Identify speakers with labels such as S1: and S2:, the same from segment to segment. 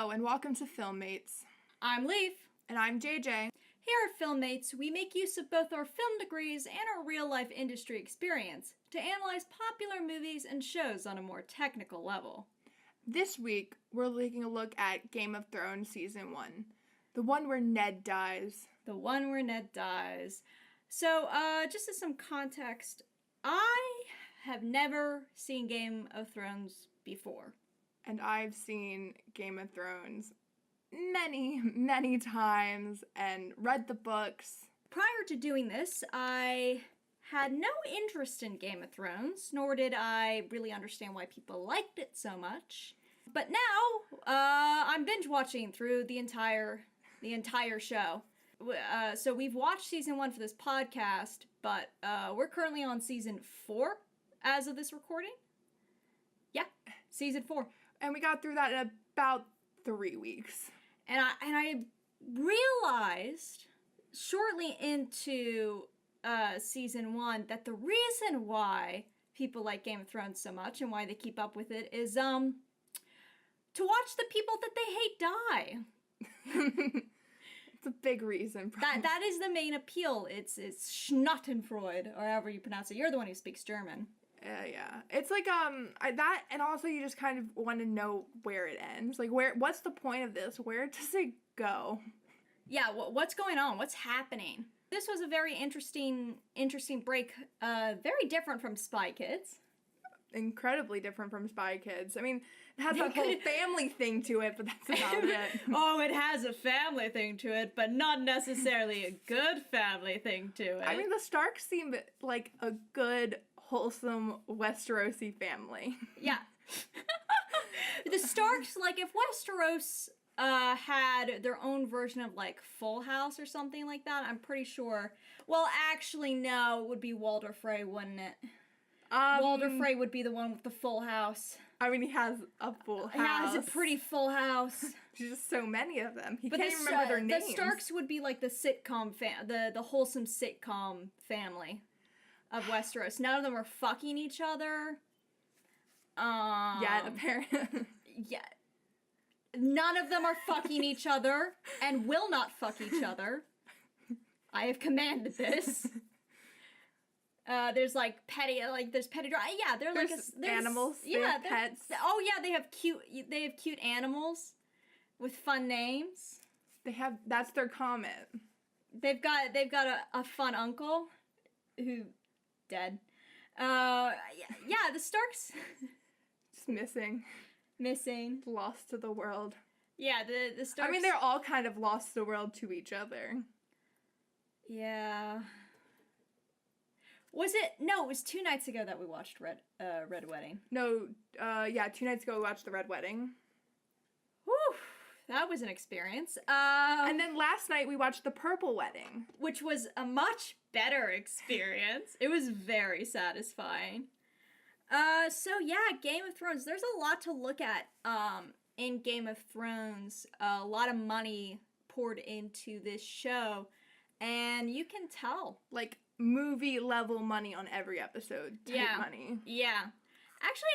S1: Hello, and welcome to Filmmates.
S2: I'm Leif.
S1: And I'm JJ.
S2: Here at Filmmates, we make use of both our film degrees and our real-life industry experience to analyze popular movies and shows on a more technical level.
S1: This week, we're taking a look at Game of Thrones Season 1. The one where Ned dies.
S2: The one where Ned dies. So, just as some context, I have never seen Game of Thrones before.
S1: And I've seen Game of Thrones many times and read the books.
S2: Prior to doing this, I had no interest in Game of Thrones, nor did I really understand why people liked it so much. But now, I'm binge watching through the entire show. So we've watched season 1 for this podcast, but we're currently on season 4 as of this recording. Yeah, season 4.
S1: And we got through that in about 3 weeks.
S2: And I realized shortly into season 1 that the reason why people like Game of Thrones so much and why they keep up with it is to watch the people that they hate die.
S1: It's a big reason.
S2: That is the main appeal. It's Schnottenfreude, or however you pronounce it. You're the one who speaks German.
S1: Yeah. It's like, that, and also you just kind of want to know where it ends. Like, what's the point of this? Where does it go?
S2: Yeah, what's going on? What's happening? This was a very interesting break. Very different from Spy Kids.
S1: Incredibly different from Spy Kids. I mean, it has that whole family thing to it, but that's about it.
S2: Oh, it has a family thing to it, but not necessarily a good family thing to it.
S1: I mean, the Starks seem like a good, wholesome Westerosi family.
S2: Yeah. The Starks, like, if Westeros had their own version of, like, Full House or something like that, I'm pretty sure... Well, actually, no, it would be Walder Frey, wouldn't it? Walder Frey would be the one with the full house.
S1: I mean, he has a full house.
S2: He has a pretty full house.
S1: There's just so many of them. He can't even remember their names.
S2: The Starks would be like the sitcom the wholesome sitcom family of Westeros. None of them are fucking each other.
S1: Yet, apparently.
S2: Yeah. None of them are fucking each other and will not fuck each other. I have commanded this. There's like petty, there's petty dry. Yeah, there's
S1: animals.
S2: Yeah,
S1: pets.
S2: Oh yeah, they have cute animals with fun names.
S1: That's their comment.
S2: They've got a fun uncle who dead. Yeah, the Starks
S1: just missing, lost to the world.
S2: Yeah, the Starks.
S1: I mean, they're all kind of lost the world to each other.
S2: Yeah. Was it? No, it was 2 nights ago that we watched Red Wedding.
S1: No, 2 nights ago we watched The Red Wedding.
S2: Whew, that was an experience.
S1: And then last night we watched The Purple Wedding.
S2: Which was a much better experience. It was very satisfying. So yeah, Game of Thrones. There's a lot to look at in Game of Thrones. A lot of money poured into this show. And you can tell.
S1: Like, movie level money on every episode type money.
S2: Yeah. Actually,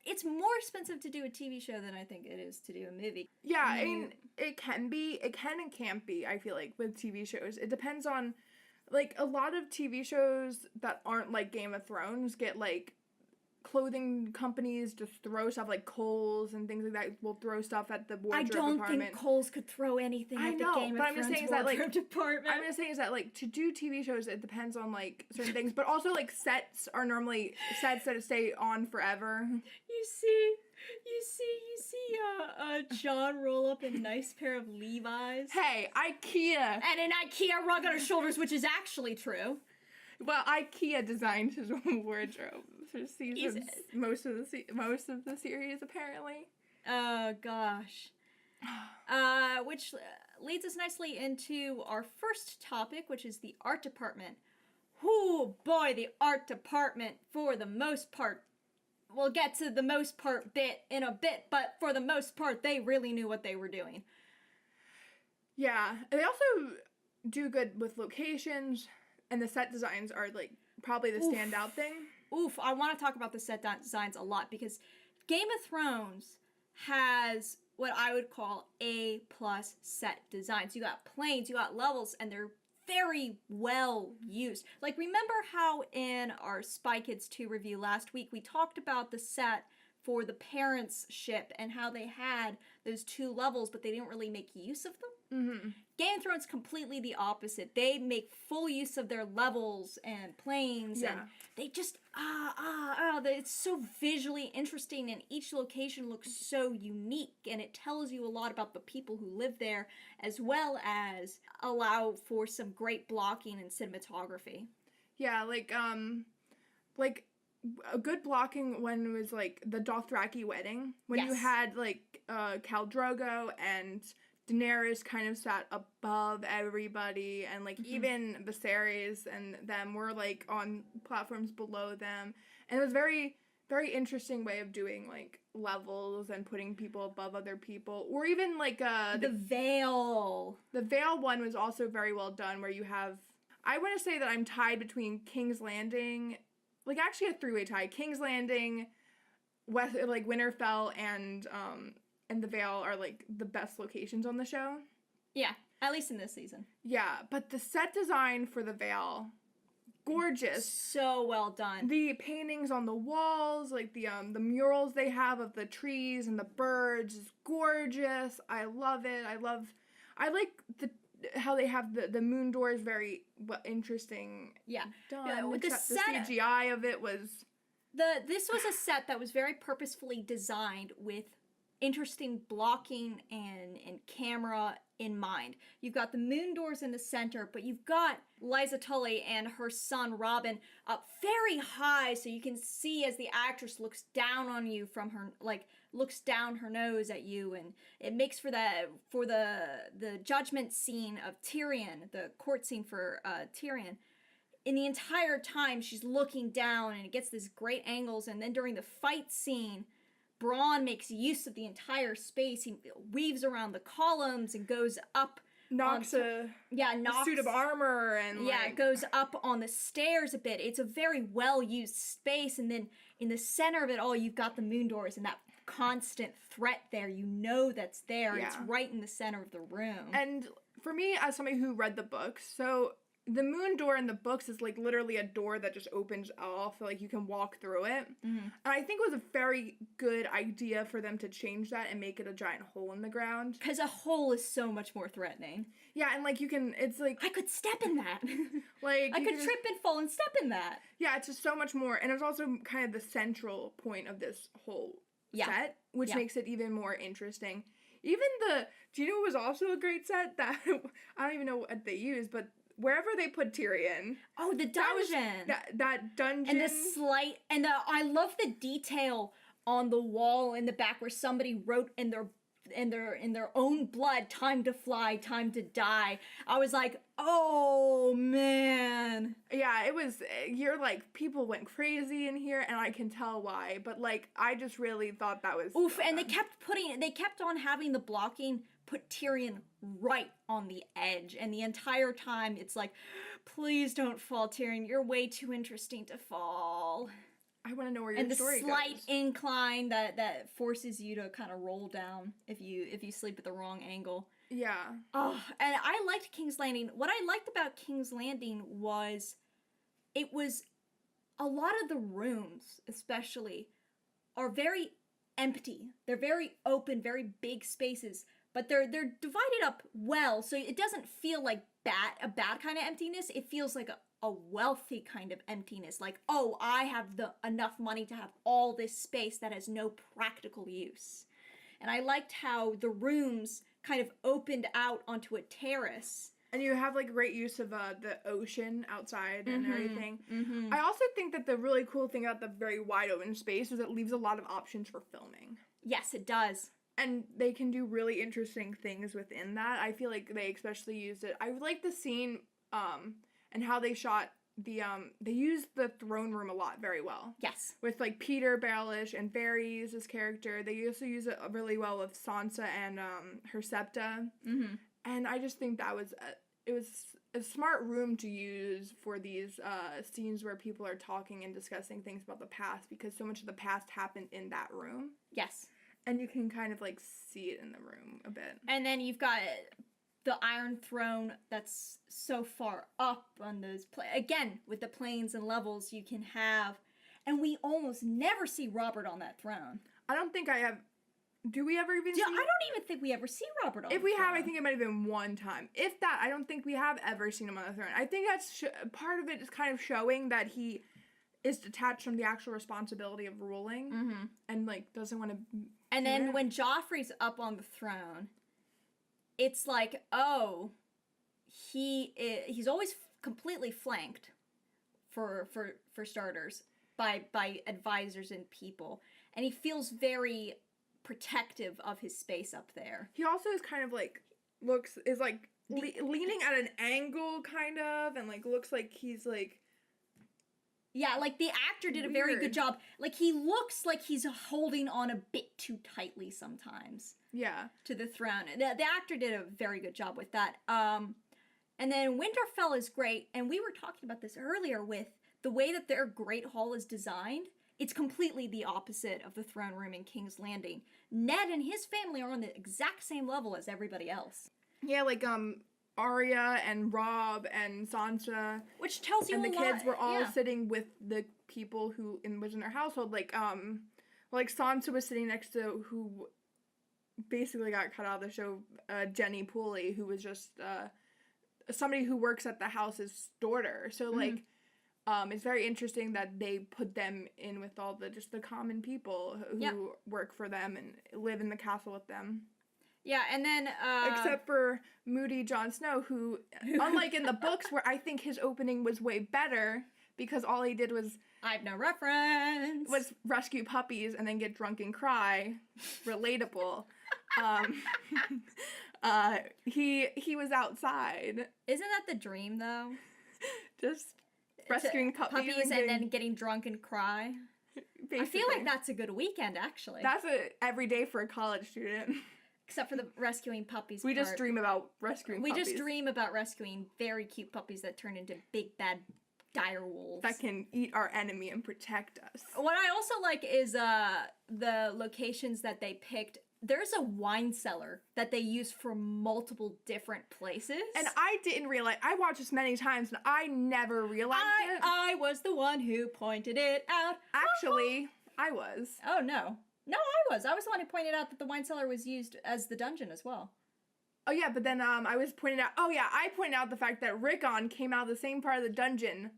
S2: it's more expensive to do a TV show than I think it is to do a movie.
S1: Yeah, I mean, it can and can't be, I feel like, with TV shows. It depends on, like, a lot of TV shows that aren't like Game of Thrones get, like, clothing companies just throw stuff like Kohl's and things like that will throw stuff at the wardrobe department.
S2: I don't think Kohl's could throw anything at the Game of Thrones wardrobe department.
S1: I'm just saying is that, like, to do TV shows, it depends on, like, certain things. But also, like, sets are normally sets that stay on forever.
S2: You see John roll up in a nice pair of Levi's.
S1: Hey, IKEA!
S2: And an IKEA rug on his shoulders, which is actually true.
S1: Well, IKEA designed his wardrobe for seasons, most of the series, apparently.
S2: Oh, gosh. Which leads us nicely into our first topic, which is the art department. Oh, boy, the art department, for the most part. We'll get to the most part bit in a bit, but for the most part, they really knew what they were doing.
S1: Yeah, they also do good with locations. And the set designs are, like, probably the standout thing.
S2: I want to talk about the set designs a lot because Game of Thrones has what I would call A+ set designs. You got planes, you got levels, and they're very well used. Like, remember how in our Spy Kids 2 review last week, we talked about the set for the parents' ship and how they had those 2 levels, but they didn't really make use of them?
S1: Mm-hmm.
S2: Game of Thrones completely the opposite. They make full use of their levels and planes, and they just it's so visually interesting, and each location looks so unique, and it tells you a lot about the people who live there, as well as allow for some great blocking and cinematography.
S1: Yeah, like a good blocking one was like the Dothraki wedding, when you had like Khal Drogo and Daenerys kind of sat above everybody, and like even Viserys and them were like on platforms below them, and it was very, very interesting way of doing like levels and putting people above other people, or even like
S2: the Vale.
S1: The Vale one was also very well done, where you have, I want to say that I'm tied between King's Landing, like actually a 3-way tie, King's Landing, Winterfell, and the Vale are like the best locations on the show.
S2: Yeah, at least in this season.
S1: Yeah, but the set design for the Vale, gorgeous.
S2: So well done.
S1: The paintings on the walls, like the murals they have of the trees and the birds, is gorgeous. I love it. I like how they have the moon doors, very interesting.
S2: Yeah,
S1: done.
S2: With
S1: the CGI of it was.
S2: This was a set that was very purposefully designed with interesting blocking and camera in mind. You've got the moon doors in the center, but you've got Liza Tully and her son Robin up very high, so you can see as the actress looks down on you from her, like looks down her nose at you, and it makes for the judgment scene of Tyrion, the court scene for Tyrion. In the entire time she's looking down, and it gets these great angles, and then during the fight scene, Bronn makes use of the entire space. He weaves around the columns and goes up.
S1: Knocks a suit of armor and
S2: goes up on the stairs a bit. It's a very well used space, and then in the center of it all, you've got the moon doors and that constant threat there. You know that's there. Yeah. It's right in the center of the room.
S1: And for me, as somebody who read the books, so the moon door in the books is like literally a door that just opens off, so like you can walk through it. Mm-hmm. And I think it was a very good idea for them to change that and make it a giant hole in the ground.
S2: Because a hole is so much more threatening.
S1: Yeah, and like you can, it's like,
S2: I could step in that.
S1: Like
S2: I could trip and fall and step in that.
S1: Yeah, it's just so much more, and it's also kind of the central point of this whole set, which makes it even more interesting. Even do you know what was also a great set that I don't even know what they used, but wherever they put Tyrion.
S2: Oh, the dungeon.
S1: That dungeon.
S2: And I love the detail on the wall in the back where somebody wrote in their own blood, time to fly, time to die. I was like, oh man.
S1: Yeah, it was, you're like, people went crazy in here, and I can tell why, but like, I just really thought that was
S2: oof, and they kept on having the blocking put Tyrion right on the edge, and the entire time it's like, please don't fall, Tyrion, you're way too interesting to fall.
S1: I want to know where your story goes.
S2: And the slight incline that forces you to kind of roll down if you sleep at the wrong angle.
S1: Yeah.
S2: Oh, and I liked King's Landing. What I liked about King's Landing was it was a lot of the rooms, especially, are very empty. They're very open, very big spaces, but they're divided up well, so it doesn't feel like a bad kind of emptiness. It feels like a wealthy kind of emptiness. Like, oh, I have enough money to have all this space that has no practical use. And I liked how the rooms kind of opened out onto a terrace.
S1: And you have, like, great use of the ocean outside and everything. Mm-hmm. I also think that the really cool thing about the very wide open space is it leaves a lot of options for filming.
S2: Yes, it does.
S1: And they can do really interesting things within that. I feel like they especially used it. I like the scene, and how they shot they used the throne room a lot very well.
S2: Yes. With,
S1: like, Peter Baelish and Varys' character. They also use it really well with Sansa and her Septa. Mm-hmm. And I just think that was it was a smart room to use for these scenes where people are talking and discussing things about the past, because so much of the past happened in that room.
S2: Yes.
S1: And you can kind of, like, see it in the room a bit.
S2: And then you've got the Iron Throne that's so far up on those again, with the planes and levels you can have. And we almost never see Robert on that throne.
S1: I don't think I have... Do we ever even see...
S2: I don't even think we ever see Robert on the throne.
S1: If we have, I think it might have been one time. If that, I don't think we have ever seen him on the throne. I think that's... part of it is kind of showing that he is detached from the actual responsibility of ruling.
S2: Mm-hmm.
S1: And, like, doesn't want to...
S2: And then when Joffrey's up on the throne, it's like, oh, he's always completely flanked, for starters, by advisors and people. And he feels very... protective of his space up there.
S1: He also is kind of like leaning at an angle kind of, and like looks like he's like,
S2: yeah, like the actor did a very good job. Like he looks like he's holding on a bit too tightly sometimes.
S1: Yeah.
S2: To the throne. The actor did a very good job with that. And then Winterfell is great, and we were talking about this earlier with the way that their Great Hall is designed. It's completely the opposite of the throne room in King's Landing. Ned and his family are on the exact same level as everybody else.
S1: Yeah, like Arya and Robb and Sansa,
S2: which tells you
S1: and
S2: a
S1: the
S2: lot.
S1: kids were all sitting with the people who was in their household. Like Sansa was sitting next to who basically got cut out of the show, Jenny Pooley, who was just somebody who works at the house's daughter. So like. It's very interesting that they put them in with all the common people who work for them and live in the castle with them. Yeah, and then except for moody Jon Snow, who unlike in the books where I think his opening was way better because all he did was
S2: I have no reference.
S1: Was rescue puppies and then get drunk and cry. Relatable. He was outside.
S2: Isn't that the dream though?
S1: Just rescuing puppies
S2: and then getting drunk and cry. Basically. I feel like that's a good weekend, actually.
S1: That's every day for a college student.
S2: Except for the rescuing puppies
S1: We just dream about rescuing puppies.
S2: We just dream about rescuing very cute puppies that turn into big, bad, dire wolves.
S1: That can eat our enemy and protect us.
S2: What I also like is the locations that they picked. There's a wine cellar that they use for multiple different places.
S1: And I didn't realize, I watched this many times and I never realized it.
S2: I was the one who pointed it out.
S1: Actually, I was.
S2: Oh, no. No, I was. I was the one who pointed out that the wine cellar was used as the dungeon as well.
S1: Oh, yeah, but then I was pointing out, I pointed out the fact that Rickon came out of the same part of the dungeon.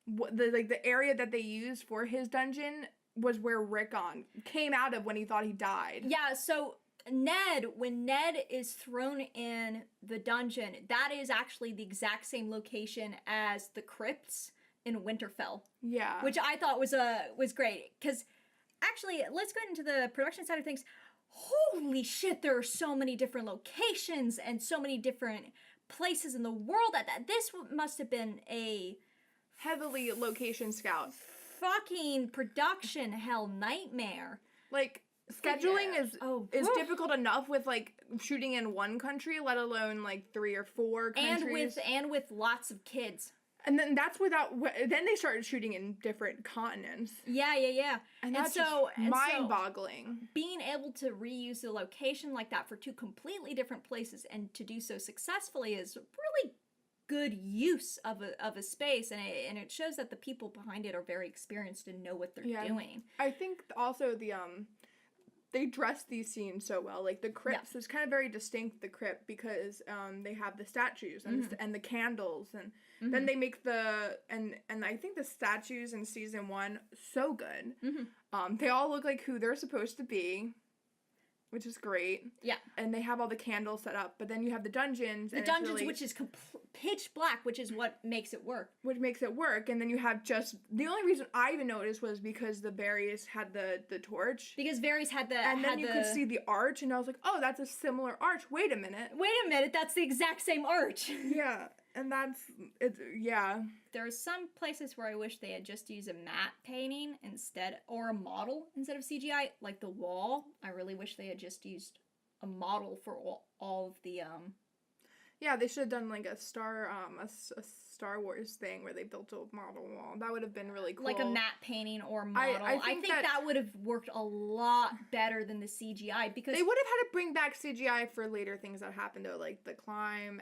S1: The area that they used for his dungeon was where Rickon came out of when he thought he died.
S2: Yeah, so when Ned is thrown in the dungeon, that is actually the exact same location as the crypts in Winterfell.
S1: Yeah.
S2: Which I thought was great, because actually, let's go into the production side of things. Holy shit, there are so many different locations and so many different places in the world. This must have been a
S1: heavily location scout.
S2: Fucking production hell nightmare.
S1: Like scheduling is difficult enough with like shooting in one country, let alone like 3 or 4 countries.
S2: And with lots of kids.
S1: And then that's then they started shooting in different continents.
S2: Yeah.
S1: And that's mind-boggling.
S2: Being able to reuse a location like that for 2 completely different places and to do so successfully is really good use of a space, and it shows that the people behind it are very experienced and know what they're doing.
S1: I think also they dress these scenes so well. Like the crypts is kind of very distinct, the crypt, because they have the statues and the candles, and then they make and I think the statues in season 1 so good. They all look like who they're supposed to be, which is great. Yeah. And they have all the candles set up, but then you have the dungeons.
S2: Which is pitch black, which is what makes it work.
S1: And then you have the only reason I even noticed was because the Varys had the torch.
S2: Because Varys had the...
S1: And then you could see the arch, and I was like, oh, that's a similar arch. Wait a minute,
S2: that's the exact same arch.
S1: Yeah. And
S2: There are some places where I wish they had just used a matte painting instead, or a model instead of CGI, like the wall. I really wish they had just used a model for all of the
S1: Yeah, they should have done like a Star Wars thing where they built a model wall. That would have been really cool.
S2: Like a matte painting or model.
S1: I
S2: I think that would have worked a lot better than the CGI, because
S1: they would have had to bring back CGI for later things that happened though, like the climb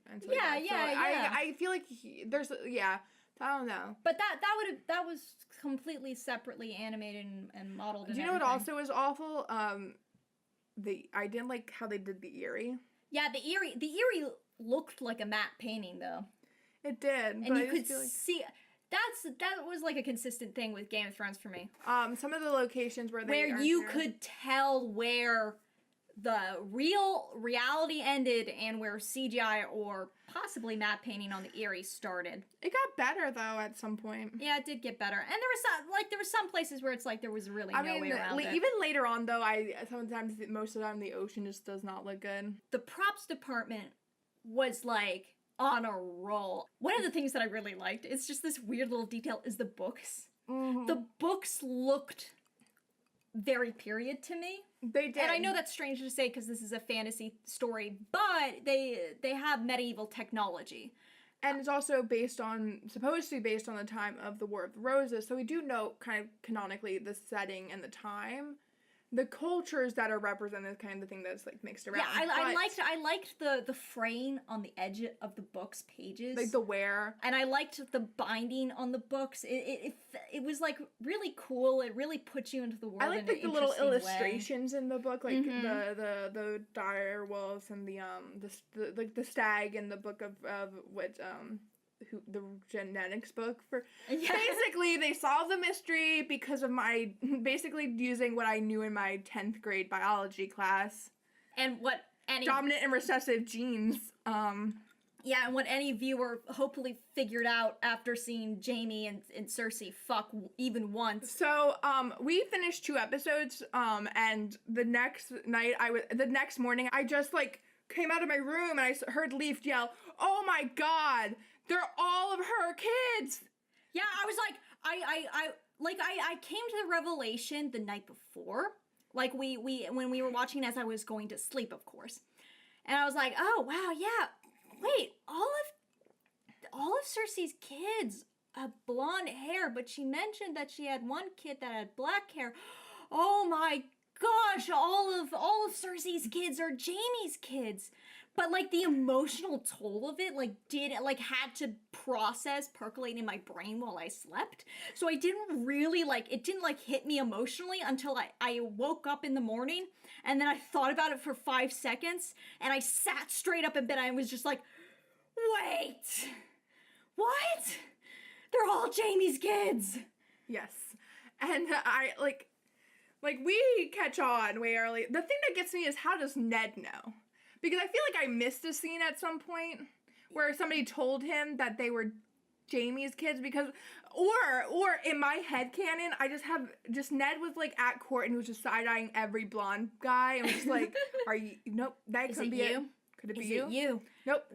S1: and so
S2: yeah, yeah.
S1: I feel like there's I don't know.
S2: But that was completely separately animated and modeled.
S1: Do you know what also was awful? I didn't like how they did the Eyrie.
S2: Yeah, the Eyrie looked like a matte painting though.
S1: It did,
S2: and you could see that was like a consistent thing with Game of Thrones for me.
S1: Some of the locations where
S2: you could tell where the reality ended and where CGI or possibly matte painting on the Eyrie started.
S1: It got better though at some point.
S2: Yeah, it did get better, and there was some places where it's like there was really no way around it.
S1: Even later on though, most of the time the ocean just does not look good.
S2: The props department was like on a roll. One of the things that I really liked, it's just this weird little detail, is the books.
S1: Mm-hmm.
S2: The books looked very period to me.
S1: They did.
S2: And I know that's strange to say because this is a fantasy story, but they have medieval technology.
S1: And it's also supposed to be based on the time of the War of the Roses, so we do know kind of canonically the setting and the time. The cultures that are represented is kind of the thing that's like mixed around.
S2: Yeah, I liked the fraying on the edge of the book's pages,
S1: like the wear,
S2: and I liked the binding on the books. It was like really cool. It really puts you into the world.
S1: I like the little illustrations in the book, like the dire wolves and the stag in the book of what the genetics book for. Yeah. Basically, they solved the mystery because of my basically using what I knew in my 10th grade biology class.
S2: And what any
S1: dominant and recessive genes.
S2: Yeah, and what any viewer hopefully figured out after seeing Jaime and Cersei fuck even once.
S1: So, we finished 2 episodes, and the next morning, I just like came out of my room and I heard Leif yell, "Oh my god! They're all of her kids!"
S2: Yeah, I was like, I came to the revelation the night before. Like, when we were watching as I was going to sleep, of course. And I was like, oh, wow, yeah. Wait, all of Cersei's kids have blonde hair, but she mentioned that she had one kid that had black hair. Oh my gosh, all of Cersei's kids are Jaime's kids. But, like, the emotional toll of it, had to percolate in my brain while I slept. So I didn't really, it didn't hit me emotionally until I woke up in the morning, and then I thought about it for 5 seconds, and I sat straight up in bed, and I was just like, wait, what? They're all Jaime's kids.
S1: Yes. And we catch on way early. The thing that gets me is, how does Ned know? Because I feel like I missed a scene at some point where somebody told him that they were Jaime's kids, because, or in my headcanon, I just have, Ned was like at court and was just side-eyeing every blonde guy and was just like, are you, nope, that could be it. Could it be you?
S2: Is it you?
S1: Nope.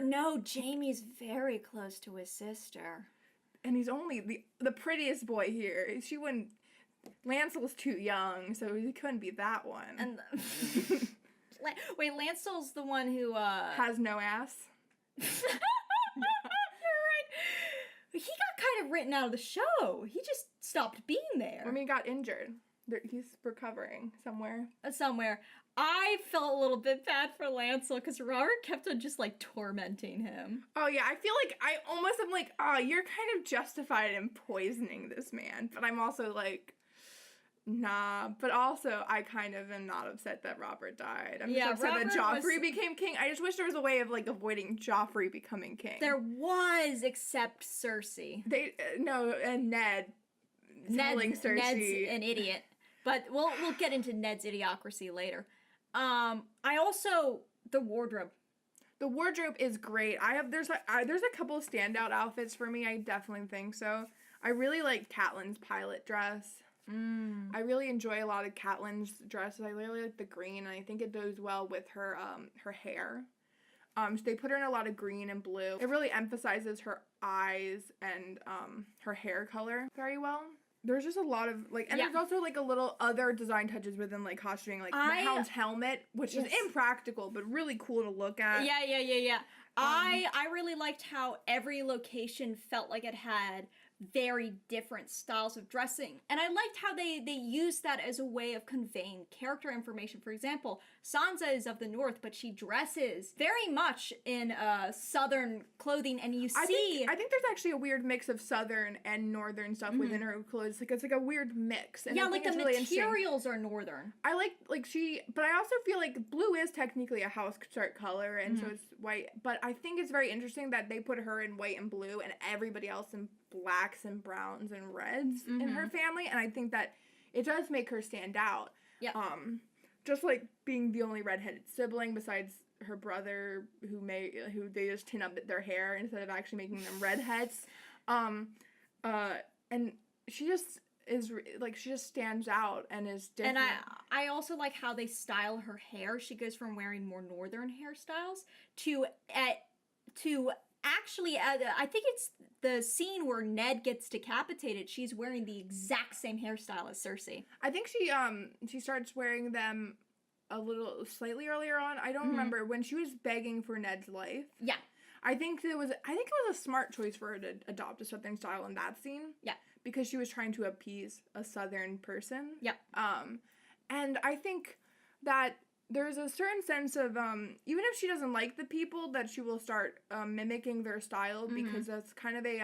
S2: No, Jaime's very close to his sister.
S1: And he's only the prettiest boy here. Lancel's too young, so he couldn't be that one.
S2: And wait, Lancel's the one who
S1: has no ass.
S2: You're right. He got kind of written out of the show. He just stopped being there.
S1: I mean, he got injured. He's recovering somewhere.
S2: I felt a little bit bad for Lancel because Robert kept on just tormenting him.
S1: Oh yeah, I feel like I almost am like, oh, you're kind of justified in poisoning this man, but I'm also like, nah. But also, I kind of am not upset that Robert died. I'm just upset that Joffrey became king. I just wish there was a way of avoiding Joffrey becoming king.
S2: There was, except Cersei.
S1: And Ned telling Cersei.
S2: Ned's an idiot. But we'll get into Ned's idiocracy later. The wardrobe.
S1: The wardrobe is great. There's a couple of standout outfits for me. I definitely think so. I really like Catelyn's pilot dress. I really enjoy a lot of Catelyn's dresses. I really like the green, and I think it goes well with her hair. So they put her in a lot of green and blue. It really emphasizes her eyes and her hair color very well. there's just a lot of, like, and there's also, like, a little other design touches within, like, costuming, like, the Hound's helmet, which is impractical, but really cool to look at.
S2: Yeah. I really liked how every location felt like it had very different styles of dressing. And I liked how they used that as a way of conveying character information. For example, Sansa is of the north, but she dresses very much in southern clothing, and you see...
S1: I think there's actually a weird mix of southern and northern stuff within her clothes. Like, it's like a weird mix. And
S2: like the materials are northern.
S1: I but I also feel like blue is technically a house start color, and so it's white. But I think it's very interesting that they put her in white and blue, and everybody else in blacks and browns and reds in her family, and I think that it does make her stand out.
S2: Yeah.
S1: Just like being the only redheaded sibling besides her brother, who they just tin up their hair instead of actually making them redheads. And she just is she just stands out and is different.
S2: And I also like how they style her hair. She goes from wearing more northern hairstyles to actually, I think it's the scene where Ned gets decapitated. She's wearing the exact same hairstyle as Cersei.
S1: I think she starts wearing them a little slightly earlier on. I don't remember when she was begging for Ned's life.
S2: Yeah,
S1: I think it was a smart choice for her to adopt a southern style in that scene.
S2: Yeah,
S1: because she was trying to appease a southern person.
S2: Yeah.
S1: And I think that there's a certain sense of, even if she doesn't like the people, that she will start mimicking their style, because that's kind of a,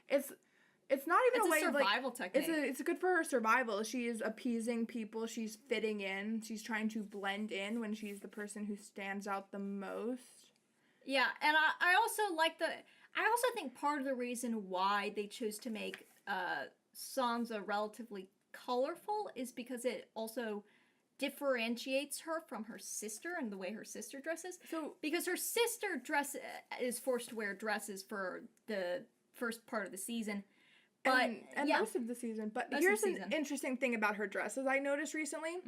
S1: it's not even a way of, like...
S2: It's a survival technique.
S1: It's good for her survival. She is appeasing people, she's fitting in, she's trying to blend in when she's the person who stands out the most.
S2: Yeah, and I also like I also think part of the reason why they chose to make Sansa relatively colorful is because it also differentiates her from her sister and the way her sister dresses. So, because her sister is forced to wear dresses for the first part of the season, but
S1: and most of the season. But here's an interesting thing about her dresses I noticed recently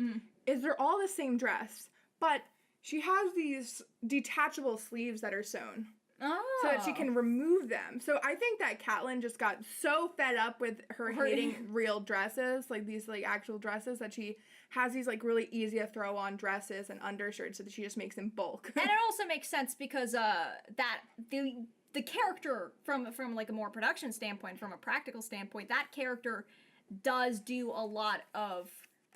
S1: is they're all the same dress, but she has these detachable sleeves that are sewn.
S2: Oh.
S1: So that she can remove them. So I think that Catelyn just got so fed up with her hating real dresses, like these like actual dresses, that she has these like really easy to throw on dresses and undershirts, so that she just makes them bulk.
S2: And it also makes sense because that the character from like a more production standpoint, from a practical standpoint, that character does do a lot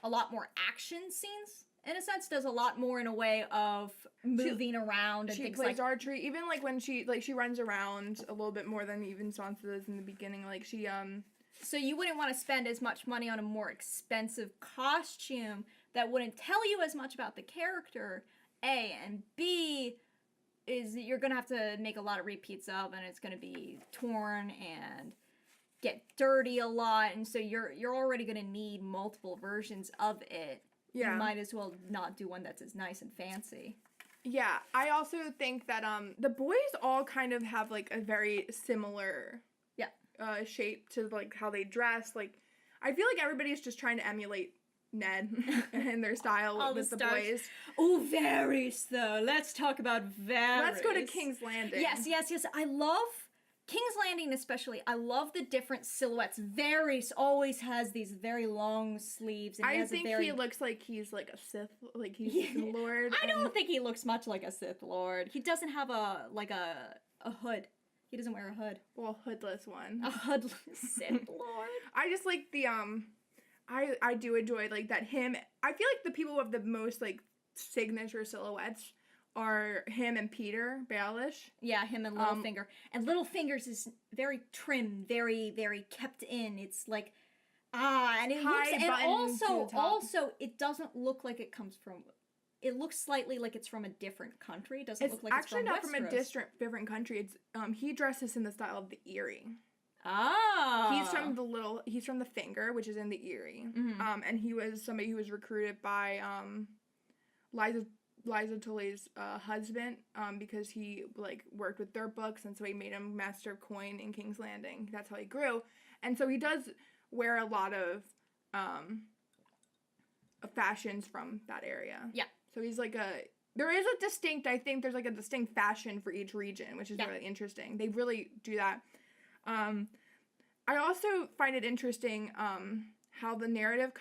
S2: more action scenes. In a sense, does a lot more in a way of moving around and
S1: she
S2: things
S1: plays
S2: like...
S1: archery, even like when she runs around a little bit more than even Sansa does in the beginning. Like she
S2: So you wouldn't want to spend as much money on a more expensive costume that wouldn't tell you as much about the character, A, and B is that you're gonna have to make a lot of repeats of, and it's gonna be torn and get dirty a lot, and so you're already gonna need multiple versions of it. Yeah. You might as well not do one that's as nice and fancy.
S1: Yeah, I also think that the boys all kind of have like a very similar shape to like how they dress. Like I feel like everybody's just trying to emulate Ned and their style with the boys.
S2: Oh, Varys though. Let's talk about Varys.
S1: Let's go to King's Landing.
S2: Yes. I love King's Landing especially. I love the different silhouettes. Varys always has these very long sleeves. And
S1: I think he looks like he's like a Sith, like he's a Lord.
S2: I don't think he looks much like a Sith Lord. He doesn't have a hood. He doesn't wear a hood.
S1: Well, hoodless one.
S2: A hoodless Sith Lord.
S1: I just like the I do enjoy like that him. I feel like the people who have the most like signature silhouettes are him and Peter Baelish.
S2: Yeah, him and Littlefinger. And Littlefinger's is very trim, very, very kept in. It's like, and it looks, and also, it doesn't look like it comes from, it looks slightly like it's from a different country. It doesn't look like it's from Westeros.
S1: Actually not from a different country. It's, he dresses in the style of the Eyrie.
S2: Oh.
S1: He's from the Finger, which is in the Eyrie.
S2: Mm-hmm.
S1: And he was somebody who was recruited by, Liza Tully's husband, because he like worked with dirt books, and so he made him master of coin in King's Landing. That's how he grew, and so he does wear a lot of fashions from that area.
S2: Yeah.
S1: So he's like there's like a distinct fashion for each region, which is really interesting. They really do that. I also find it interesting how the narrative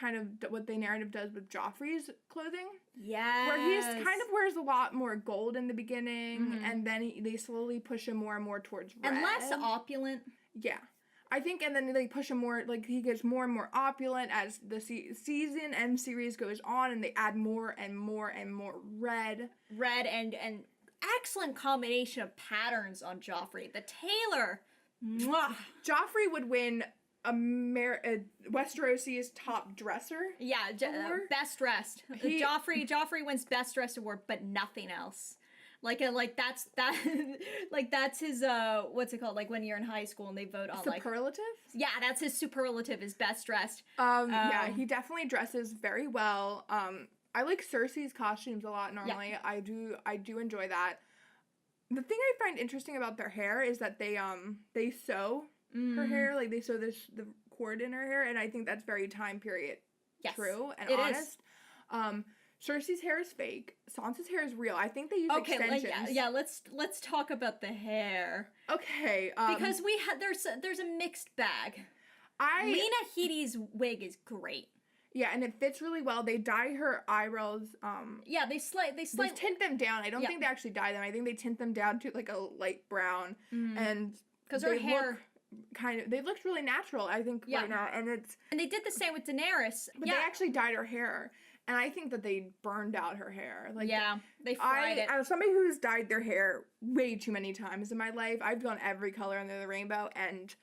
S1: what the narrative does with Joffrey's clothing.
S2: Yes.
S1: Where he kind of wears a lot more gold in the beginning, and then they slowly push him more and more towards red.
S2: And less opulent.
S1: Yeah. I think, and then they push him more, like, he gets more and more opulent as the season and series goes on, and they add more and more and more red.
S2: Red and excellent combination of patterns on Joffrey. The tailor. Mwah.
S1: Joffrey would win Westerosi's top dresser.
S2: Yeah, best dressed. Joffrey wins best dressed award, but nothing else. That's his what's it called? Like when you're in high school and they vote on
S1: superlative?
S2: Yeah, that's his superlative is best dressed.
S1: Yeah, he definitely dresses very well. I like Cersei's costumes a lot normally. Yeah. I do enjoy that. The thing I find interesting about their hair is that they sew her hair, like they sew the cord in her hair, and I think that's very time period true and honest. Cersei's hair is fake. Sansa's hair is real. I think they use extensions.
S2: Let's talk about the hair.
S1: Okay.
S2: Because there's a mixed bag. Lena Headey's wig is great.
S1: Yeah, and it fits really well. They dye her eyebrows.
S2: They
S1: tint them down. I don't think they actually dye them. I think they tint them down to like a light brown, and
S2: because her hair
S1: they looked really natural. I think right now, and
S2: they did the same with Daenerys.
S1: But they actually dyed her hair. And I think that they burned out her hair. Like,
S2: they fried it.
S1: As somebody who's dyed their hair way too many times in my life, I've done every color under the rainbow, and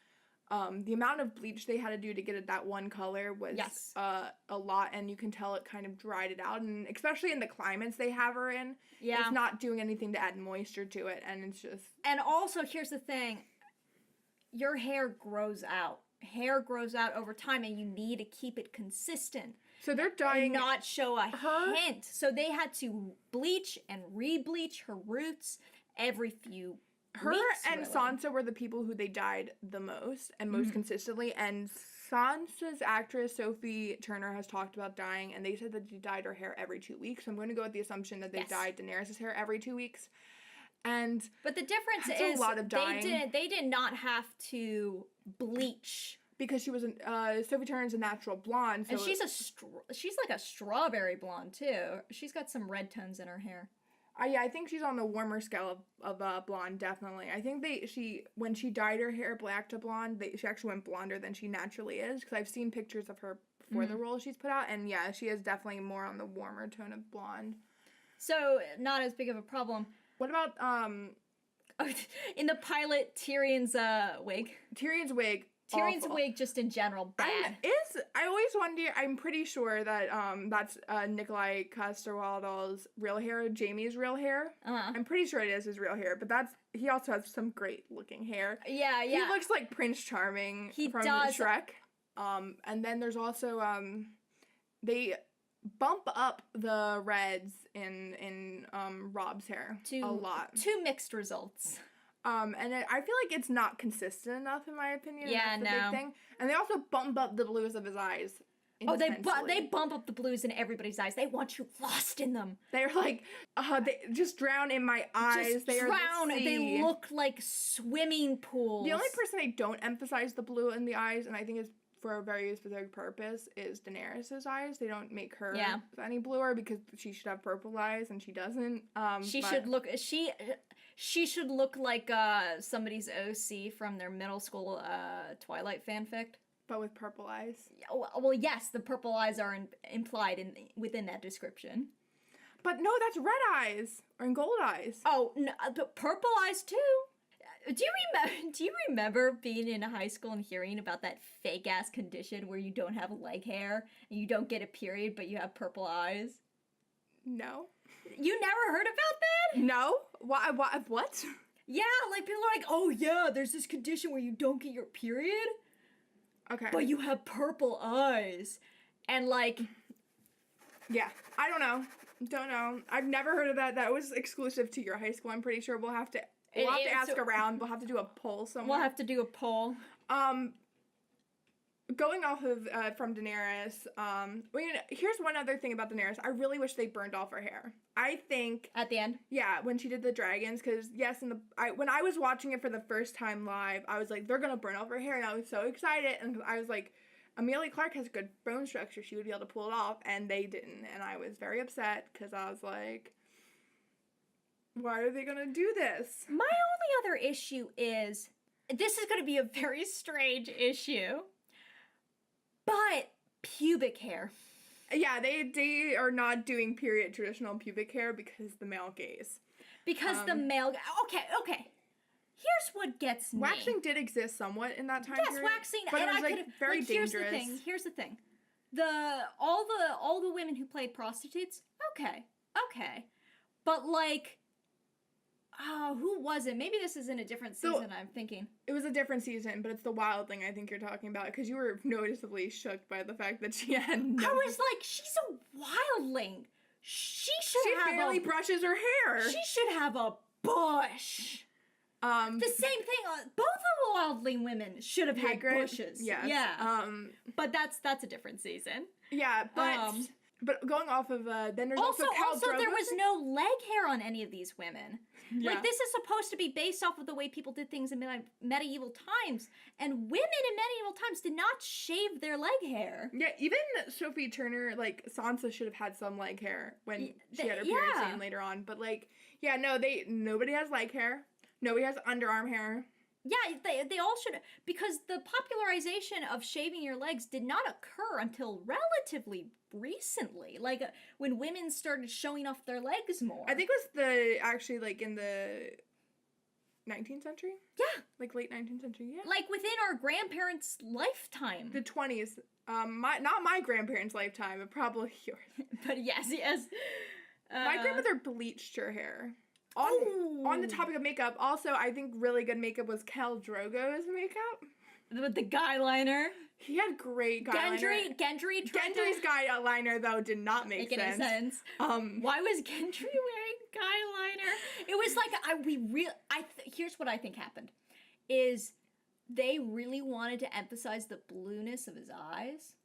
S1: the amount of bleach they had to do to get it that one color was a lot, and you can tell it kind of dried it out, and especially in the climates they have her in, it's not doing anything to add moisture to it, and it's just...
S2: And also, here's the thing. Your hair grows out. Hair grows out over time, and you need to keep it consistent.
S1: So they're dyeing...
S2: And not show a hint. So they had to bleach and re-bleach her roots every few weeks,
S1: and Sansa were the people who they dyed the most and most consistently. And Sansa's actress, Sophie Turner, has talked about dyeing, and they said that she dyed her hair every 2 weeks. So I'm going to go with the assumption that they dyed Daenerys' hair every 2 weeks.
S2: But the difference is a lot of dyeing. They did not have to bleach.
S1: Because she was Sophie Turner's a natural blonde, so
S2: and she's like a strawberry blonde too. She's got some red tones in her hair.
S1: I think she's on the warmer scale of blonde, definitely. I think when she dyed her hair black to blonde, she actually went blonder than she naturally is. Because I've seen pictures of her before the role she's put out, and she is definitely more on the warmer tone of blonde.
S2: So not as big of a problem.
S1: What about
S2: in the pilot Tyrion's wig?
S1: Tyrion's wig.
S2: Tyrion's wig, just in general, bad.
S1: I always wonder. I'm pretty sure that that's Nikolai Coster-Waldau's real hair, Jaime's real hair. I'm pretty sure it is his real hair, but he also has some great looking hair.
S2: Yeah.
S1: He looks like Prince Charming from Shrek. And then there's also they bump up the reds in Rob's hair a lot.
S2: Two mixed results.
S1: And I feel like it's not consistent enough, in my opinion.
S2: Yeah,
S1: that's the big thing. And they also bump up the blues of his eyes.
S2: They bump up the blues in everybody's eyes. They want you lost in them.
S1: They're like, they just drown in my eyes. They drown.
S2: They look like swimming pools.
S1: The only person I don't emphasize the blue in the eyes, and I think it's for a very specific purpose, is Daenerys' eyes. They don't make her any bluer because she should have purple eyes, and she doesn't. She should look like somebody's OC from their middle school Twilight fanfic. But with purple eyes.
S2: Well, yes, the purple eyes are implied within that description.
S1: But no, that's red eyes or gold eyes.
S2: Oh, no, but purple eyes too. Do you remember being in high school and hearing about that fake ass condition where you don't have leg hair and you don't get a period but you have purple eyes?
S1: No.
S2: You never heard about that?
S1: No. What?
S2: Yeah, like people are like, oh yeah, there's this condition where you don't get your period.
S1: Okay.
S2: But you have purple eyes. And like...
S1: Yeah, I don't know. Don't know. I've never heard of that. That was exclusive to your high school. I'm pretty sure we'll have to ask around. We'll have to do a poll somewhere.
S2: We'll have to do a poll.
S1: going off of from Daenerys, here's one other thing about Daenerys. I really wish they burned off her hair. I think
S2: At the end?
S1: yeah, when she did the dragons, because yes, when I was watching it for the first time live, I was like, they're gonna burn off her hair, and I was so excited, and I was like, Amelia Clark has good bone structure, she would be able to pull it off, and they didn't, and I was very upset because I was like, why are they gonna do this?
S2: My only other issue is, this is going to be a very strange issue, but pubic hair.
S1: Yeah, they are not doing period traditional pubic hair because the male gaze.
S2: Because the male... Okay. Here's what gets me.
S1: Waxing did exist somewhat in that time period.
S2: Yes, waxing,
S1: but
S2: and
S1: it was,
S2: I could...
S1: very dangerous.
S2: Here's the thing. All the women who played prostitutes, okay. But, like... who was it? Maybe this is in a different season, I'm thinking.
S1: It was a different season, but it's the wildling I think you're talking about, because you were noticeably shook by the fact that she had no...
S2: I was like, she's a wildling. She
S1: barely brushes her hair.
S2: She should have a bush. The same thing, both of the wildling women should have had bushes.
S1: Yes.
S2: Yeah. But that's a different season.
S1: Yeah, but going off of, then there's also Khal Drogo.
S2: There was no leg hair on any of these women. Yeah. Like, this is supposed to be based off of the way people did things in medieval times, and women in medieval times did not shave their leg hair.
S1: Yeah, even Sophie Turner, like, Sansa should have had some leg hair when she had her period scene later on, but, like, yeah, no, nobody has leg hair. Nobody has underarm hair.
S2: Yeah, they all should, because the popularization of shaving your legs did not occur until relatively recently. Like, when women started showing off their legs more.
S1: I think it was actually, like, in the 19th century?
S2: Yeah.
S1: Like, late 19th century, yeah.
S2: Like, within our grandparents' lifetime.
S1: The 20s. Not my grandparents' lifetime, but probably yours.
S2: But yes.
S1: My grandmother bleached her hair. On the topic of makeup, also, I think really good makeup was Khal Drogo's makeup.
S2: With the guy liner.
S1: He had great guy liner. Gendry's guy liner, though, did not make sense.
S2: Any sense. Why was Gendry wearing guy liner? It was like, here's what I think happened. Is they really wanted to emphasize the blueness of his eyes.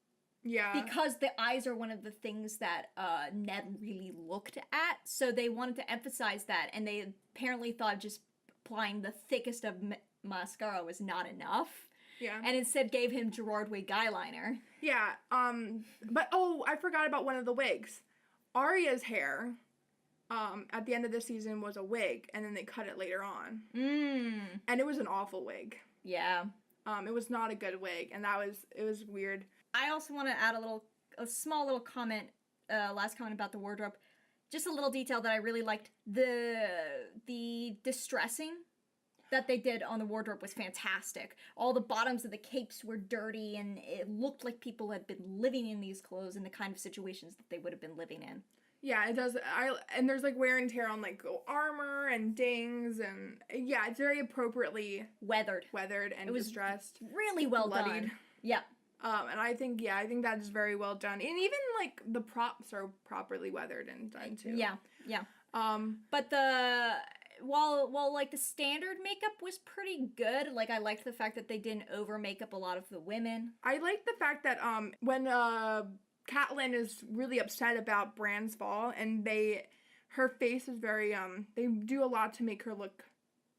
S1: Yeah.
S2: Because the eyes are one of the things that Ned really looked at, so they wanted to emphasize that, and they apparently thought just applying the thickest of mascara was not enough.
S1: Yeah.
S2: And instead gave him Gerard Way guy liner.
S1: Yeah. But I forgot about one of the wigs. Arya's hair, at the end of the season was a wig, and then they cut it later on. And it was an awful wig.
S2: Yeah.
S1: It was not a good wig, and it was weird.
S2: I also want to add a small little comment, last comment about the wardrobe. Just a little detail that I really liked. The distressing that they did on the wardrobe was fantastic. All the bottoms of the capes were dirty, and it looked like people had been living in these clothes in the kind of situations that they would have been living in.
S1: Yeah, it does. And there's, like, wear and tear on, like, armor and dings, and yeah, it's very appropriately
S2: weathered
S1: and distressed.
S2: Really well
S1: bloodied.
S2: Done. Yeah.
S1: And I think that is very well done. And even, like, the props are properly weathered and done, too.
S2: Yeah. But while like, the standard makeup was pretty good, like, I liked the fact that they didn't over-makeup a lot of the women.
S1: I like the fact that, when, Catelyn is really upset about Bran's fall, and her face is very, they do a lot to make her look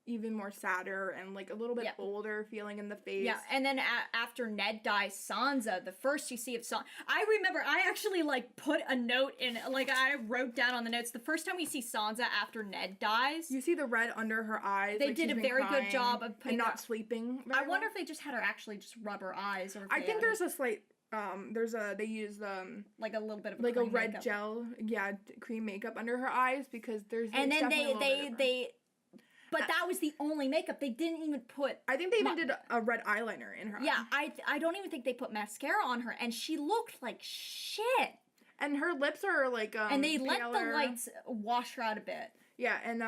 S1: even more sadder and, like, a little bit older feeling in the face.
S2: Yeah, and then after Ned dies, Sansa, the first you see of Sansa... I remember, I actually, like, put a note in... Like, I wrote down on the notes, the first time we see Sansa after Ned dies...
S1: You see the red under her eyes.
S2: They did a very good job of putting...
S1: And not sleeping.
S2: I wonder if they just had her actually just rub her eyes, or...
S1: I think there's a slight... they use,
S2: like a little bit of
S1: like a red makeup. Gel, cream makeup under her eyes, because there's...
S2: And then they But that was the only makeup. They didn't even put...
S1: I think they even did a red eyeliner in her eye.
S2: Yeah, I don't even think they put mascara on her, and she looked like shit.
S1: And her lips are, like,
S2: and they let the lights wash her out a bit.
S1: Yeah, and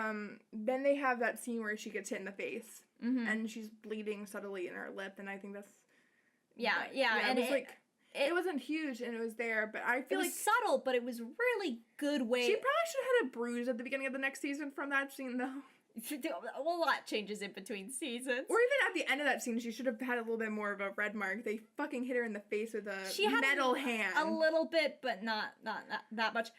S1: then they have that scene where she gets hit in the face, and she's bleeding subtly in her lip, and I think that's...
S2: Yeah,
S1: and it was, like... It wasn't huge, and it was there, but I feel like...
S2: It was subtle, but it was really good way...
S1: She probably should have had a bruise at the beginning of the next season from that scene, though.
S2: A lot changes in between seasons.
S1: Or even at the end of that scene, she should have had a little bit more of a red mark. They fucking hit her in the face with
S2: She
S1: a
S2: had
S1: metal hand.
S2: A little bit, but not that much.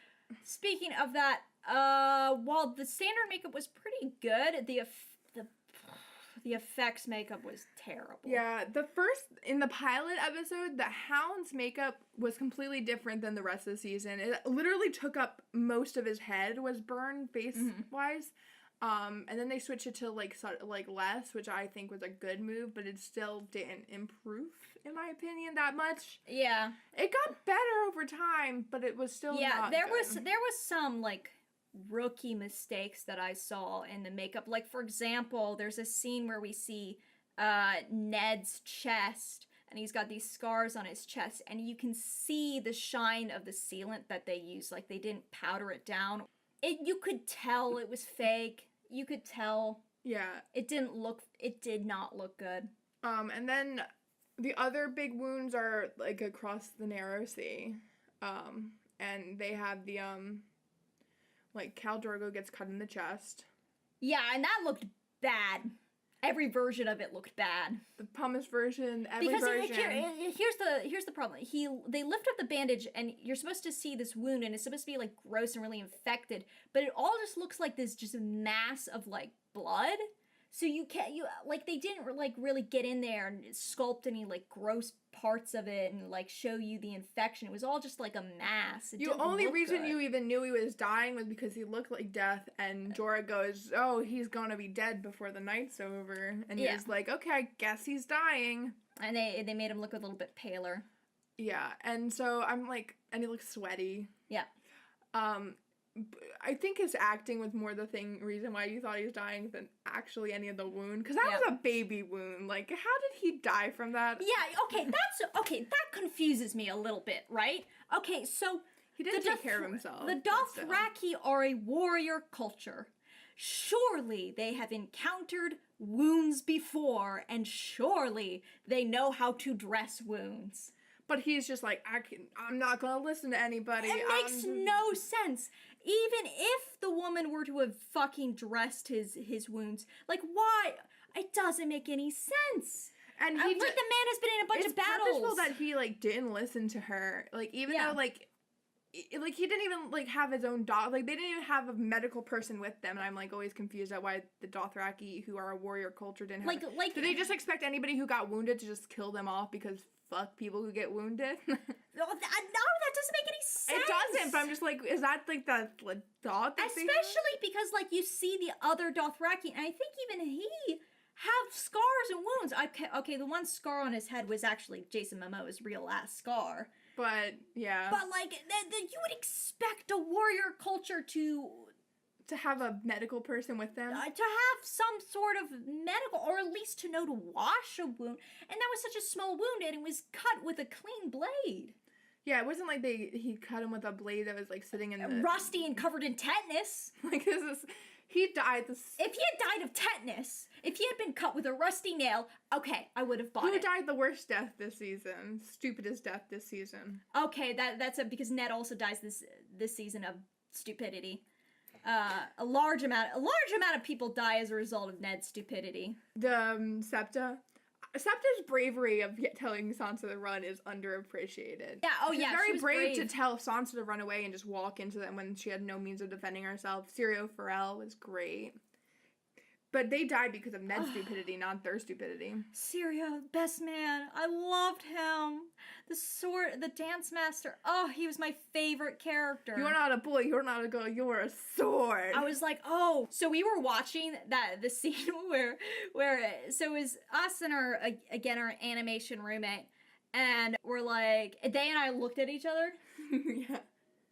S2: Speaking of that, while the standard makeup was pretty good, the effects makeup was terrible.
S1: Yeah, in the pilot episode, the Hound's makeup was completely different than the rest of the season. It literally took up most of his head was burned face-wise. And then they switched it to like less, which I think was a good move, but it still didn't improve, in my opinion, that much.
S2: Yeah.
S1: It got better over time, but it was still not
S2: there
S1: good.
S2: was some like rookie mistakes that I saw in the makeup. Like, for example, there's a scene where we see Ned's chest, and he's got these scars on his chest, and you can see the shine of the sealant that they used. Like, they didn't powder it down. You could tell it was fake. You could tell.
S1: Yeah.
S2: It did not look good.
S1: And then the other big wounds are like across the Narrow Sea. And they have the like Khal Drogo gets cut in the chest.
S2: Yeah, and that looked bad. Every version of it looked bad.
S1: The pumice version, version.
S2: Here's the problem. They lift up the bandage, and you're supposed to see this wound, and it's supposed to be like gross and really infected, but it all just looks like this just mass of like blood. So they didn't like really get in there and sculpt any like gross parts of it and like show you the infection. It was all just like a mass.
S1: The only reason you even knew he was dying was because he looked like death, and Jorah goes, "Oh, he's gonna be dead before the night's over," and he was like, "Okay, I guess he's dying."
S2: And they made him look a little bit paler.
S1: Yeah, and so I'm like, and he looks sweaty.
S2: Yeah.
S1: I think his acting was more the reason why you thought he was dying than actually any of the wound. Because that was a baby wound. Like, how did he die from that?
S2: Yeah, that confuses me a little bit, right? Okay, so...
S1: He didn't take care of himself.
S2: The Dothraki are a warrior culture. Surely they have encountered wounds before, and surely they know how to dress wounds.
S1: But he's just like, I'm not gonna listen to anybody.
S2: It makes no sense. Even if the woman were to have fucking dressed his wounds, like, why? It doesn't make any sense. And the man has been in a bunch of battles.
S1: It's purposeful that he like didn't listen to her. Like, even though like he didn't even like have his own dog. Like, they didn't even have a medical person with them. And I'm like always confused at why the Dothraki, who are a warrior culture, didn't have. Do they just expect anybody who got wounded to just kill them off because fuck people who get wounded?
S2: No, that doesn't make any sense.
S1: It doesn't, but I'm just like, is that like the thought?
S2: Especially because like you see the other Dothraki, and I think even he have scars and wounds. Okay, the one scar on his head was actually Jason Momoa's real ass scar.
S1: But yeah.
S2: But like, you would expect a warrior culture to
S1: have a medical person with them?
S2: To have some sort of medical, or at least to know to wash a wound. And that was such a small wound, and it was cut with a clean blade.
S1: Yeah, it wasn't like he cut him with a blade that was like sitting in the...
S2: Rusty and covered in tetanus.
S1: Like, he died
S2: If he had died of tetanus, if he had been cut with a rusty nail, okay, I would have bought it.
S1: Who died the worst death this season? Stupidest death this season.
S2: Okay, that's because Ned also dies this season of stupidity. A large amount of people die as a result of Ned's stupidity.
S1: The Septa's bravery of telling Sansa to run is underappreciated.
S2: Yeah,
S1: She's very brave to tell Sansa to run away and just walk into them when she had no means of defending herself. Syrio Forel was great. But they died because of Ned's stupidity, not their stupidity.
S2: Syrio, best man. I loved him. The dance master. Oh, he was my favorite character.
S1: You're not a boy, you're not a girl, you're a sword.
S2: I was like, oh. So we were watching the scene where so it was us and our animation roommate, and we're like, they and I looked at each other.
S1: Yeah.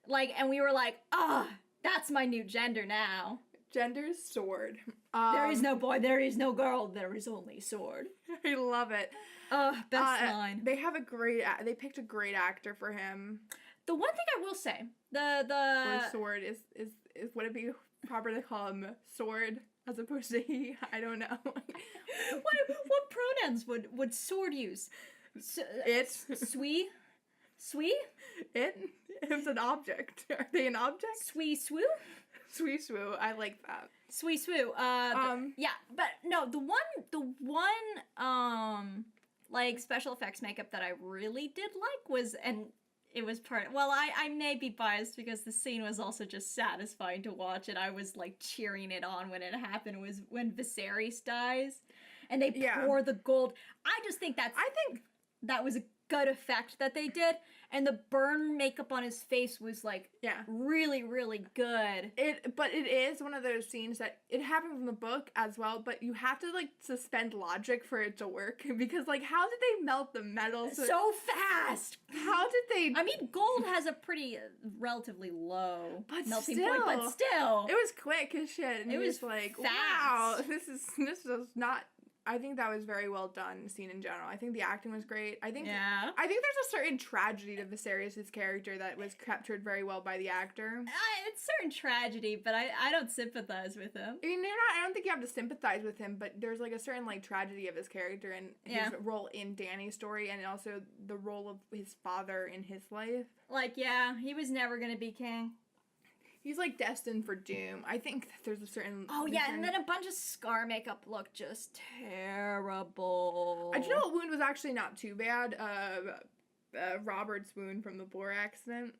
S2: Like, and we were like, that's my new gender now.
S1: Gender's sword.
S2: There is no boy, there is no girl, there is only sword.
S1: I love it.
S2: Best line.
S1: They picked a great actor for him.
S2: The one thing I will say, the
S1: sword is would it be proper to call him sword as opposed to he? I don't know.
S2: what pronouns would sword use?
S1: It's
S2: Swe?
S1: It's an object. Are they an object?
S2: Swee swoo?
S1: Sweet Swoo. I like that.
S2: Sweet Swoo. Yeah, but no, the one, like, special effects makeup that I really did like was, and it was I may be biased because the scene was also just satisfying to watch, and I was, like, cheering it on when it happened, was when Viserys dies, and they pour the gold. I just think that was a good effect that they did, and the burn makeup on his face was like really, really good.
S1: But it is one of those scenes that it happens in the book as well, but you have to like suspend logic for it to work because like how did they melt the metal
S2: so fast?
S1: How did they?
S2: I mean, gold has a pretty relatively low melting point, but still,
S1: it was quick as shit. And
S2: it was
S1: like
S2: fast.
S1: Wow, this is not. I think that was very well done, scene in general. I think the acting was great. I think there's a certain tragedy to Viserys' character that was captured very well by the actor.
S2: It's certain tragedy, but I don't sympathize with him.
S1: I mean, I don't think you have to sympathize with him, but there's like a certain like tragedy of his character and his role in Dany's story, and also the role of his father in his life.
S2: Like, he was never gonna be king.
S1: He's, like, destined for doom. I think that there's a certain...
S2: and then a bunch of scar makeup looked just terrible.
S1: Do you know what wound was actually not too bad? Robert's wound from the boar accident.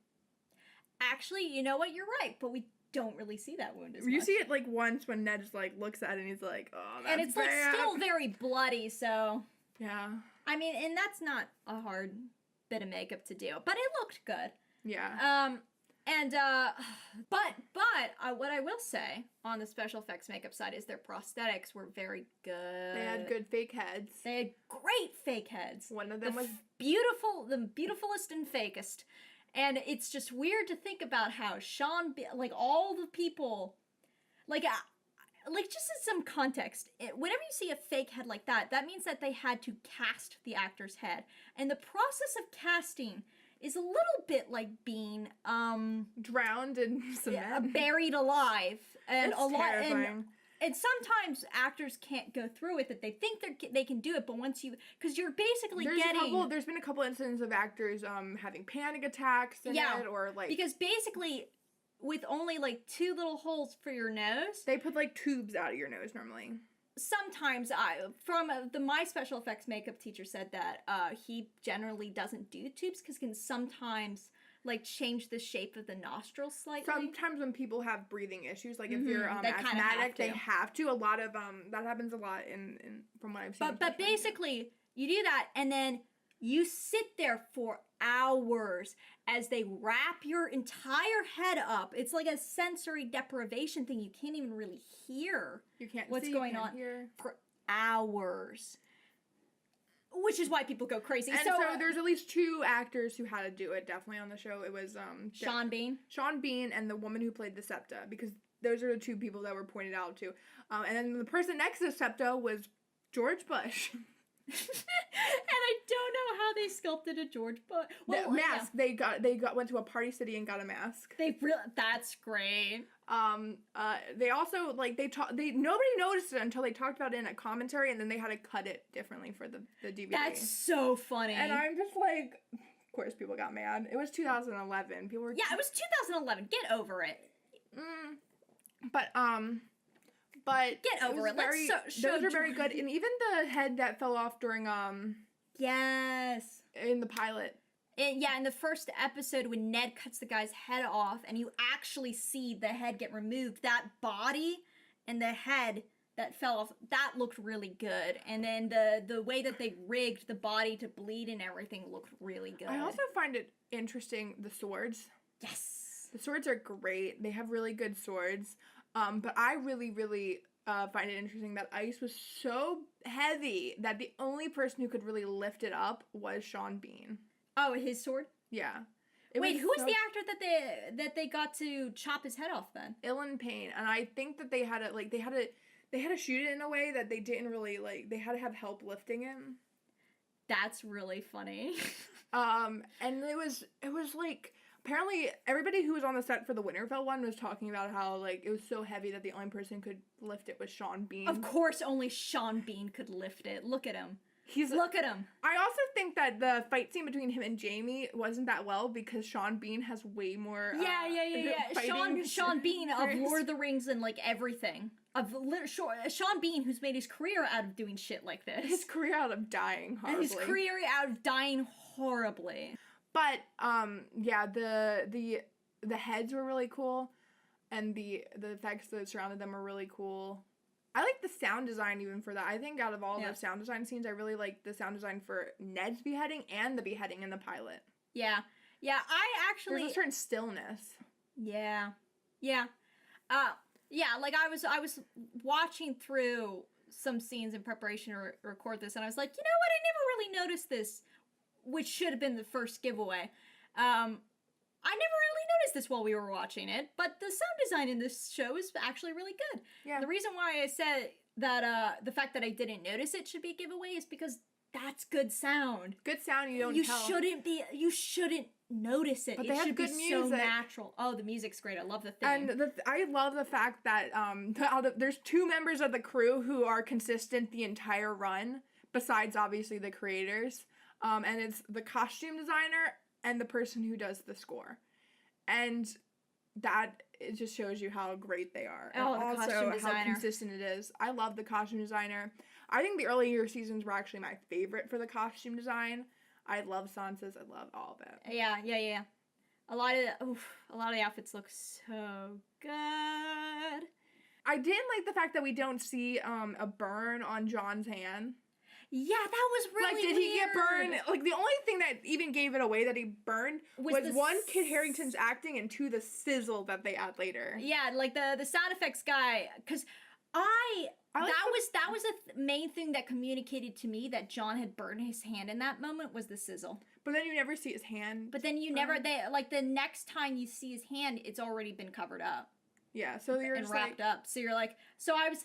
S2: Actually, you know what? You're right, but we don't really see that wound as much.
S1: You see it, like, once when Ned just, like, looks at it and he's like, oh, that's
S2: And it's,
S1: bad.
S2: like, still very bloody, so...
S1: Yeah.
S2: I mean, and that's not a hard bit of makeup to do, but it looked good.
S1: Yeah.
S2: But what I will say on the special effects makeup side is their prosthetics were very good.
S1: They had good fake heads.
S2: They had great fake heads.
S1: One of them was
S2: beautiful, the beautifulest and fakest. And it's just weird to think about how like all the people, like just in some context, whenever you see a fake head like that, that means that they had to cast the actor's head. And the process of casting is a little bit like being
S1: drowned in cement,
S2: buried alive, and
S1: it's terrifying.
S2: And sometimes actors can't go through with it. They think they can do it, but once because you're basically
S1: there's been a couple instances of actors having panic attacks in it, or like
S2: because basically with only like 2 little holes for your nose,
S1: they put like tubes out of your nose normally.
S2: Sometimes my special effects makeup teacher said that he generally doesn't do tubes because can sometimes like change the shape of the nostrils slightly.
S1: Sometimes when people have breathing issues, like if you're asthmatic, they have to. A lot of that happens a lot in from what I've seen.
S2: But basically, you do that and then you sit there for hours as they wrap your entire head up. It's like a sensory deprivation thing. You can't even really hear what's going on for hours. Which is why people go crazy.
S1: And so there's at least 2 actors who had to do it, definitely on the show. It was
S2: Sean Bean
S1: and the woman who played the Septa, because those are the 2 people that were pointed out to. And then the person next to Septa was George Bush.
S2: And I don't know how they sculpted a George Bush.
S1: Well, mask. Yeah. They went to a party city and got a mask.
S2: That's great.
S1: They also nobody noticed it until they talked about it in a commentary, and then they had to cut it differently for the DVD.
S2: That's so funny.
S1: And I'm just like, of course people got mad. It was 2011. People were
S2: it was 2011. Get over it.
S1: But
S2: get over it.
S1: Those are very good, and even the head that fell off during
S2: yes,
S1: in the pilot.
S2: In the first episode when Ned cuts the guy's head off, and you actually see the head get removed, that body and the head that fell off, that looked really good. And then the way that they rigged the body to bleed and everything looked really good.
S1: I also find it interesting, the swords.
S2: Yes,
S1: the swords are great. They have really good swords. But I really, really find it interesting that ice was so heavy that the only person who could really lift it up was Sean Bean.
S2: Oh, his sword?
S1: Yeah.
S2: Wait, who was the actor that they got to chop his head off then?
S1: Ilan Payne, and I think that they had to shoot it in a way that they didn't really they had to have help lifting him.
S2: That's really funny.
S1: And it was like, apparently everybody who was on the set for the Winterfell one was talking about how like it was so heavy that the only person who could lift it was Sean Bean.
S2: Of course, only Sean Bean could lift it. Look at him. Look at him.
S1: I also think that the fight scene between him and Jamie wasn't that well because Sean Bean has way more.
S2: Yeah. Sean Bean of Lord of the Rings and like everything. Sean Bean, who's made his career out of doing shit like this.
S1: His career out of dying horribly.
S2: And his career out of dying horribly.
S1: But yeah, the heads were really cool, and the effects that surrounded them were really cool. I like the sound design even for that. I think out of all the sound design scenes, I really like the sound design for Ned's beheading and the beheading in the pilot.
S2: Yeah. Yeah, I actually...
S1: There's a certain stillness.
S2: Yeah. Yeah. Yeah, like I was watching through some scenes in preparation to record this, and I was like, you know what? I never really noticed this, which should have been the first giveaway. I never really noticed this while we were watching it, but the sound design in this show is actually really good. Yeah. The reason why I said that the fact that I didn't notice it should be a giveaway is because that's good sound.
S1: Good sound, you tell.
S2: You shouldn't notice it.
S1: But they have good music.
S2: So natural. Oh, the music's great. I love the theme.
S1: And I love the fact that there's 2 members of the crew who are consistent the entire run, besides obviously the creators. And it's the costume designer and the person who does the score. And that, it just shows you how great they are.
S2: Oh,
S1: and
S2: the costume designer.
S1: How consistent it is. I love the costume designer. I think the earlier seasons were actually my favorite for the costume design. I love Sansa's. I love all of it.
S2: Yeah. A lot of the outfits look so good.
S1: I didn't like the fact that we don't see a burn on Jon's hand.
S2: Yeah, that was really
S1: like, did
S2: weird.
S1: He get burned? Like, the only thing that even gave it away that he burned was one, Kit Harington's acting, and 2, the sizzle that they add later.
S2: Yeah, like the sound effects guy, because that was the main thing that communicated to me that Jon had burned his hand in that moment was the sizzle.
S1: But then you never see his hand.
S2: But then you the next time you see his hand, it's already been covered up.
S1: Yeah, so you're
S2: and wrapped up. So you're like, so I was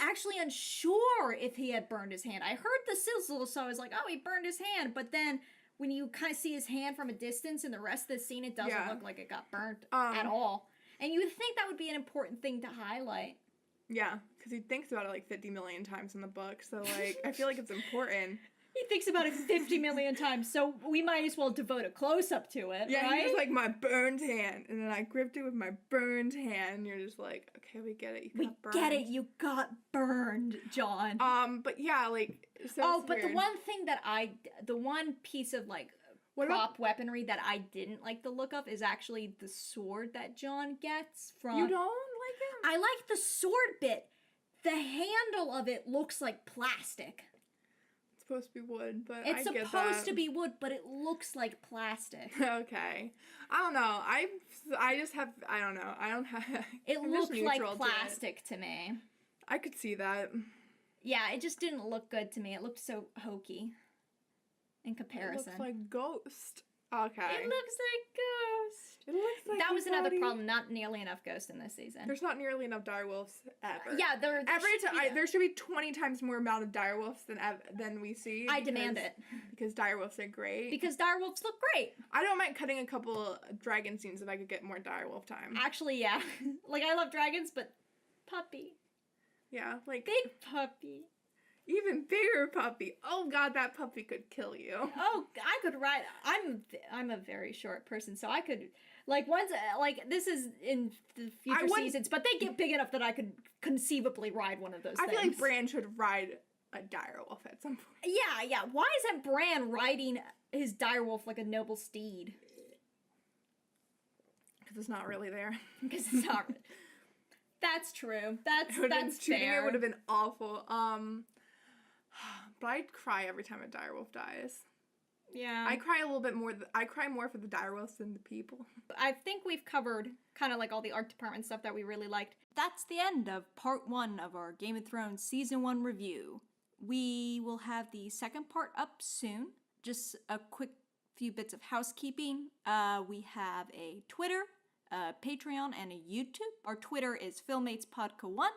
S2: actually unsure if he had burned his hand. I heard the sizzle, so I was like, oh, he burned his hand. But then when you kind of see his hand from a distance in the rest of the scene, it doesn't look like it got burnt at all. And you would think that would be an important thing to highlight.
S1: Yeah, because he thinks about it like 50 million times in the book. So like, I feel like it's important.
S2: He thinks about it 50 million times, so we might as well devote a close-up to it,
S1: yeah,
S2: right?
S1: He's just like, my burned hand. And then I gripped it with my burned hand. And you're just like, okay, we get it. You got burned.
S2: We get it. You got burned, Jon.
S1: But yeah, like, so
S2: oh, but weird. The one piece of, like, prop weaponry that I didn't like the look of is actually the sword that Jon gets from...
S1: You don't like it?
S2: I like the sword bit. The handle of it looks like plastic.
S1: Supposed to be wood, but
S2: it's
S1: I get
S2: supposed to be wood, but it looks like plastic.
S1: Okay, I don't know. I just have I don't know. I don't have.
S2: It looked like plastic to me.
S1: I could see that.
S2: Yeah, it just didn't look good to me. It looked so hokey. In comparison,
S1: it looks like Ghost. Okay.
S2: It looks like Ghost.
S1: It looks like
S2: that was another problem. Not nearly enough Ghost in this season.
S1: There's not nearly enough direwolves ever.
S2: Yeah,
S1: there should be 20 times more amount of direwolves than we see.
S2: I demand it
S1: because direwolves are great.
S2: Because direwolves look great.
S1: I don't mind cutting a couple dragon scenes if I could get more direwolf time.
S2: Actually, yeah. Like I love dragons, but puppy.
S1: Yeah, like
S2: big puppy.
S1: Even bigger puppy. Oh god, that puppy could kill you.
S2: Oh, I could ride. I'm a very short person, so I could this is in the future seasons, but they get big enough that I could conceivably ride one of those things.
S1: I feel like Bran should ride a direwolf at some point.
S2: Yeah. Why isn't Bran riding his direwolf like a noble steed?
S1: Because it's not really there.
S2: Because it's not. That's true. That's fair.
S1: It would have been awful. But I'd cry every time a direwolf dies.
S2: Yeah.
S1: I cry a little bit more. I cry more for the direwolves than the people.
S2: I think we've covered kind of like all the art department stuff that we really liked. That's the end of part 1 of our Game of Thrones Season 1 review. We will have the second part up soon. Just a quick few bits of housekeeping. We have a Twitter, a Patreon, and a YouTube. Our Twitter is FilmmatesPodca1.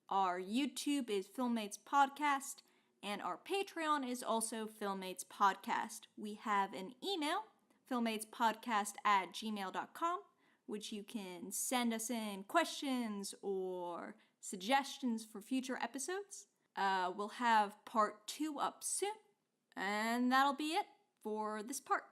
S2: Our YouTube is Filmmates Podcast. And our Patreon is also Filmmates Podcast. We have an email, filmmatespodcast@gmail.com, which you can send us in questions or suggestions for future episodes. We'll have part 2 up soon, and that'll be it for this part.